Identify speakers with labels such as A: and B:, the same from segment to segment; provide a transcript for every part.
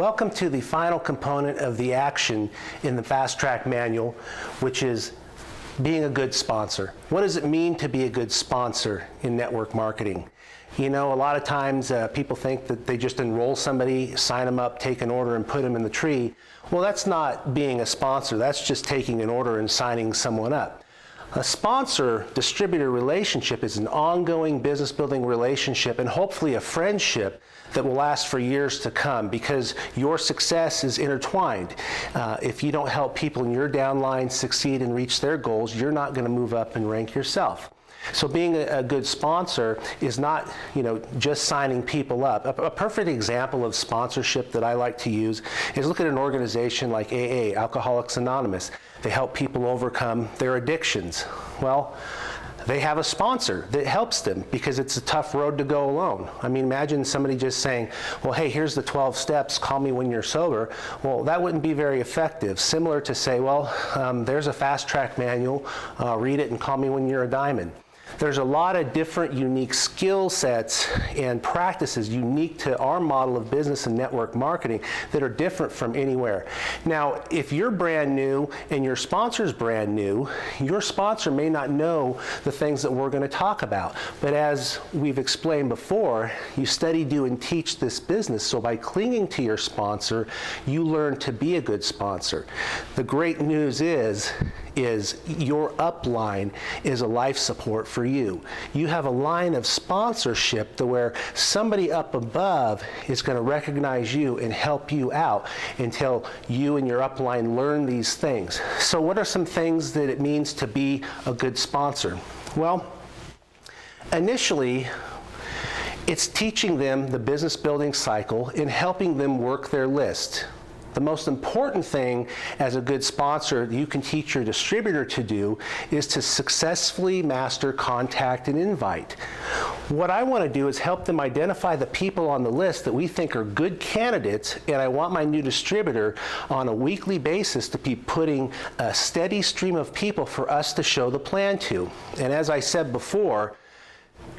A: Welcome to the final component of the action in the Fast Track manual, which is being a good sponsor. What does it mean to be a good sponsor in network marketing? You know, a lot of times people think that they just enroll somebody, sign them up, take an order, and put them in the tree. Well, that's not being a sponsor. That's just taking an order and signing someone up. A sponsor-distributor relationship is an ongoing business-building relationship and hopefully a friendship that will last for years to come because your success is intertwined. If you don't help people in your downline succeed and reach their goals, you're not going to move up and rank yourself. So being a good sponsor is not, just signing people up. A perfect example of sponsorship that I like to use is look at an organization like AA, Alcoholics Anonymous. They help people overcome their addictions. Well, they have a sponsor that helps them because it's a tough road to go alone. I mean, imagine somebody just saying, well, hey, here's the 12 steps, call me when you're sober. Well, that wouldn't be very effective. Similar to say, well, there's a fast track manual, read it and call me when you're a diamond. There's a lot of different unique skill sets and practices unique to our model of business and network marketing that are different from anywhere. Now, if you're brand new and your sponsor's brand new, your sponsor may not know the things that we're going to talk about. But as we've explained before, you study, do, and teach this business. So by clinging to your sponsor, you learn to be a good sponsor. The great news is your upline is a life support for you. You have a line of sponsorship to where somebody up above is going to recognize you and help you out until you and your upline learn these things. So what are some things that it means to be a good sponsor? Well, initially, it's teaching them the business building cycle and helping them work their list. The most important thing as a good sponsor you can teach your distributor to do is to successfully master contact and invite. What I want to do is help them identify the people on the list that we think are good candidates, and I want my new distributor on a weekly basis to be putting a steady stream of people for us to show the plan to. And as I said before,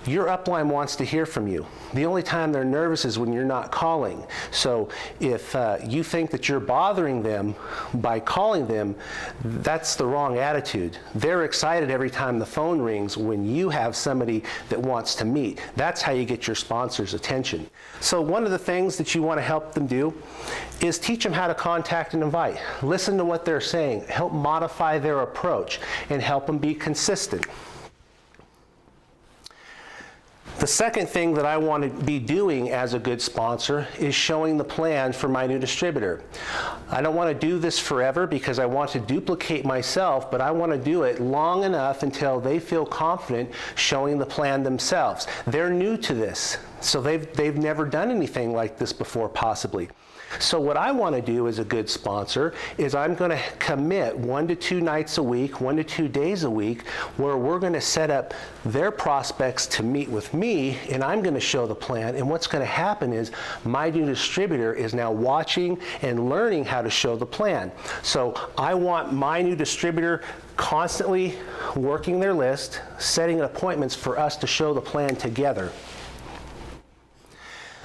A: your upline wants to hear from you. The only time they're nervous is when you're not calling. So if you think that you're bothering them by calling them, that's the wrong attitude. They're excited every time the phone rings when you have somebody that wants to meet. That's how you get your sponsor's attention. So one of the things that you want to help them do is teach them how to contact and invite. Listen to what they're saying, help modify their approach, and help them be consistent. The second thing that I want to be doing as a good sponsor is showing the plan for my new distributor. I don't want to do this forever because I want to duplicate myself, but I want to do it long enough until they feel confident showing the plan themselves. They're new to this, so they've never done anything like this before, possibly. So what I want to do as a good sponsor is I'm going to commit 1 to 2 nights a week, 1 to 2 days a week, where we're going to set up their prospects to meet with me, and I'm going to show the plan. And what's going to happen is my new distributor is now watching and learning how to show the plan. So I want my new distributor constantly working their list, setting appointments for us to show the plan together.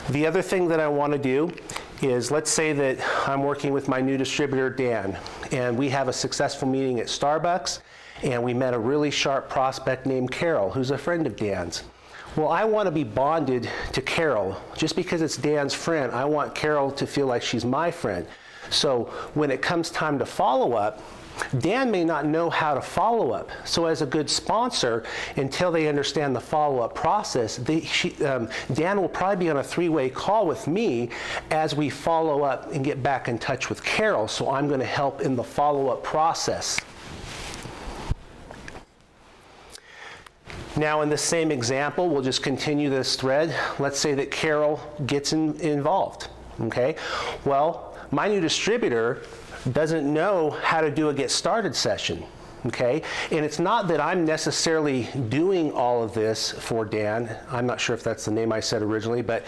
A: The other thing that I want to do is, let's say that I'm working with my new distributor, Dan, and we have a successful meeting at Starbucks, and we met a really sharp prospect named Carol, who's a friend of Dan's. Well, I want to be bonded to Carol. Just because it's Dan's friend, I want Carol to feel like she's my friend. So when it comes time to follow up, Dan may not know how to follow up. So as a good sponsor, until they understand the follow-up process, Dan will probably be on a 3-way call with me as we follow up and get back in touch with Carol. So I'm going to help in the follow-up process. Now in the same example, we'll just continue this thread. Let's say that Carol gets involved. Okay? Well, my new distributor doesn't know how to do a get started session. Okay, and it's not that I'm necessarily doing all of this for Dan. I'm not sure if that's the name I said originally, but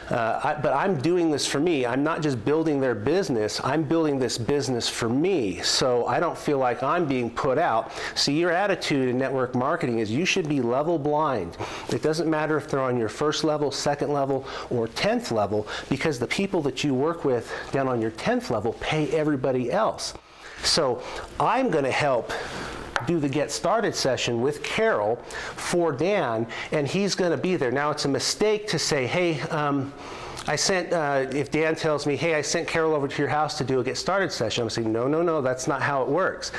A: I'm doing this for me. I'm not just building their business, I'm building this business for me. So I don't feel like I'm being put out. See, your attitude in network marketing is you should be level blind. It doesn't matter if they're on your first level, second level, or 10th level, because the people that you work with down on your 10th level pay everybody else. So I'm going to help do the Get Started session with Carol for Dan, and he's going to be there. Now, it's a mistake to say, hey, if Dan tells me, hey, I sent Carol over to your house to do a Get Started session, I'm saying, no, that's not how it works.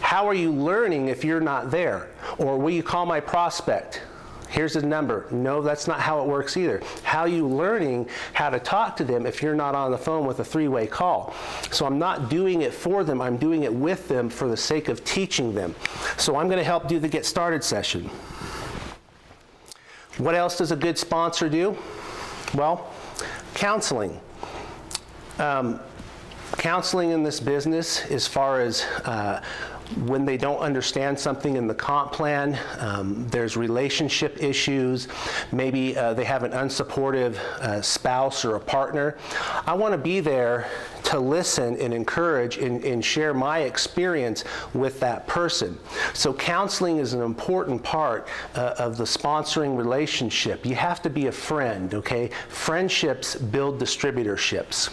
A: How are you learning if you're not there? Or will you call my prospect? Here's his number. No, that's not how it works either. How are you learning how to talk to them if you're not on the phone with a three-way call? So I'm not doing it for them, I'm doing it with them for the sake of teaching them. So I'm going to help do the Get Started session. What else does a good sponsor do? Well, counseling. Counseling in this business, as far as when they don't understand something in the comp plan, there's relationship issues, maybe they have an unsupportive spouse or a partner. I want to be there to listen and encourage and share my experience with that person. So counseling is an important part of the sponsoring relationship. You have to be a friend, okay? Friendships build distributorships.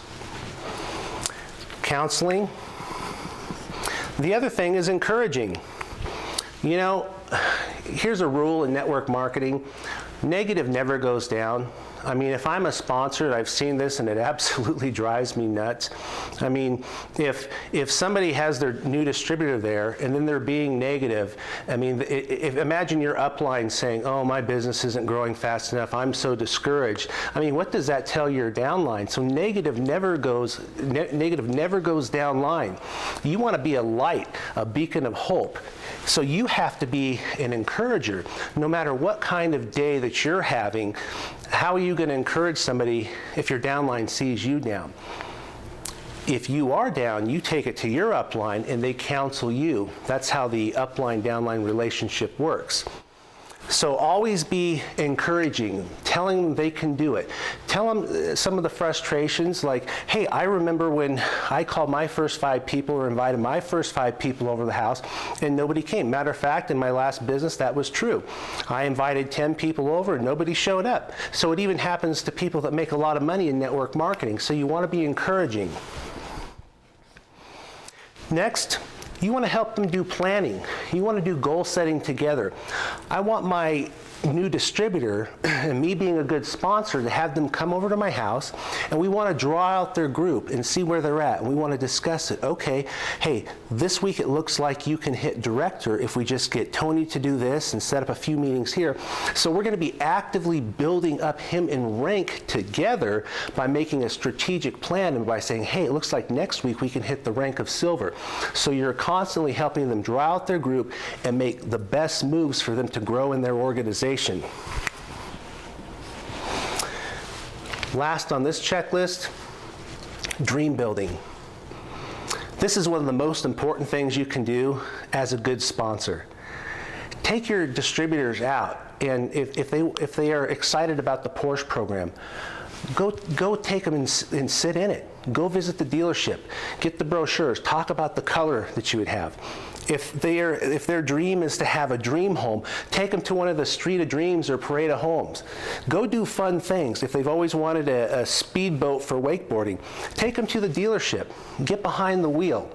A: Counseling. The other thing is encouraging. You know, here's a rule in network marketing. Negative never goes down. I mean, if I'm a sponsor, I've seen this and it absolutely drives me nuts. I mean, if somebody has their new distributor there and then they're being negative, I mean, imagine your upline saying, oh, my business isn't growing fast enough, I'm so discouraged. I mean, what does that tell your downline? So negative never goes downline. You want to be a light, a beacon of hope. So you have to be an encourager. No matter what kind of day that you're having, how are you going to encourage somebody if your downline sees you down? If you are down, you take it to your upline and they counsel you. That's how the upline-downline relationship works. So always be encouraging, telling them they can do it. Tell them some of the frustrations, like, hey, I remember when I called my first 5 people or invited my first 5 people over to the house and nobody came. Matter of fact, in my last business, that was true. I invited 10 people over and nobody showed up. So it even happens to people that make a lot of money in network marketing. So you want to be encouraging. Next, you want to help them do planning. You want to do goal setting together. I want my new distributor and me being a good sponsor to have them come over to my house, and we want to draw out their group and see where they're at, and we want to discuss it. Okay, hey, this week it looks like you can hit director if we just get Tony to do this and set up a few meetings here. So we're going to be actively building up him in rank together by making a strategic plan and by saying, hey, it looks like next week we can hit the rank of silver. So you're constantly helping them draw out their group and make the best moves for them to grow in their organization. Last on this checklist, dream building. This is one of the most important things you can do as a good sponsor. Take your distributors out, and if they are excited about the Porsche program, go take them and sit in it. Go visit the dealership, get the brochures, talk about the color that you would have. If their dream is to have a dream home, take them to one of the Street of Dreams or Parade of Homes. Go do fun things. If they've always wanted a speedboat for wakeboarding, take them to the dealership. Get behind the wheel.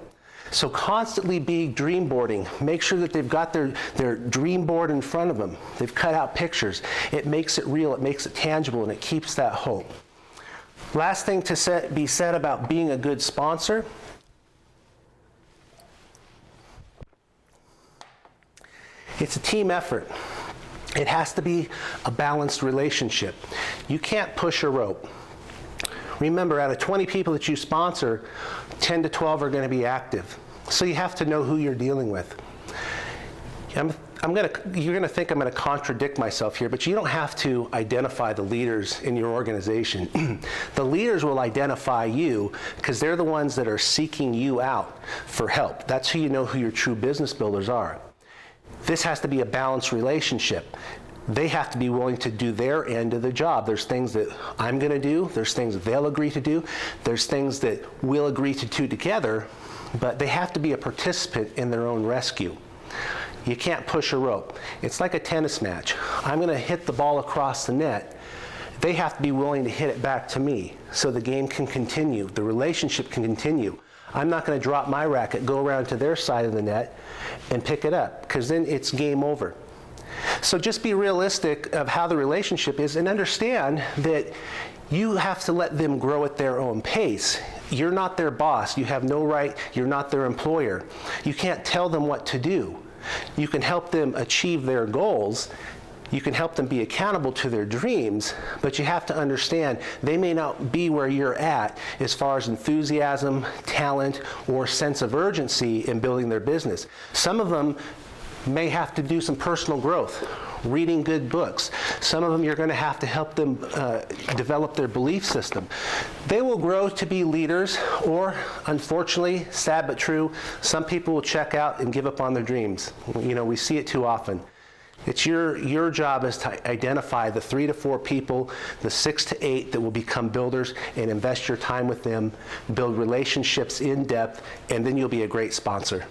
A: So constantly be dream boarding. Make sure that they've got their dream board in front of them. They've cut out pictures. It makes it real, it makes it tangible, and it keeps that hope. Last thing to be said about being a good sponsor. It's a team effort. It has to be a balanced relationship. You can't push a rope. Remember, out of 20 people that you sponsor, 10 to 12 are going to be active. So you have to know who you're dealing with. you're gonna think I'm gonna contradict myself here, but you don't have to identify the leaders in your organization. The leaders will identify you because they're the ones that are seeking you out for help. That's who you know who your true business builders are. This has to be a balanced relationship. They have to be willing to do their end of the job. There's things that I'm gonna do, there's things that they'll agree to do, there's things that we'll agree to do together, but they have to be a participant in their own rescue. You can't push a rope. It's like a tennis match. I'm gonna hit the ball across the net. They have to be willing to hit it back to me so the game can continue, the relationship can continue. I'm not gonna drop my racket, go around to their side of the net and pick it up, because then it's game over. So just be realistic of how the relationship is and understand that you have to let them grow at their own pace. You're not their boss. You have no right. You're not their employer. You can't tell them what to do. You can help them achieve their goals. You can help them be accountable to their dreams, but you have to understand they may not be where you're at as far as enthusiasm, talent, or sense of urgency in building their business. Some of them may have to do some personal growth, reading good books. Some of them you're going to have to help them develop their belief system. They will grow to be leaders, or unfortunately, sad but true, some people will check out and give up on their dreams. You know, we see it too often. It's your job is to identify the 3 to 4 people, the 6 to 8 that will become builders, and invest your time with them, build relationships in depth, and then you'll be a great sponsor.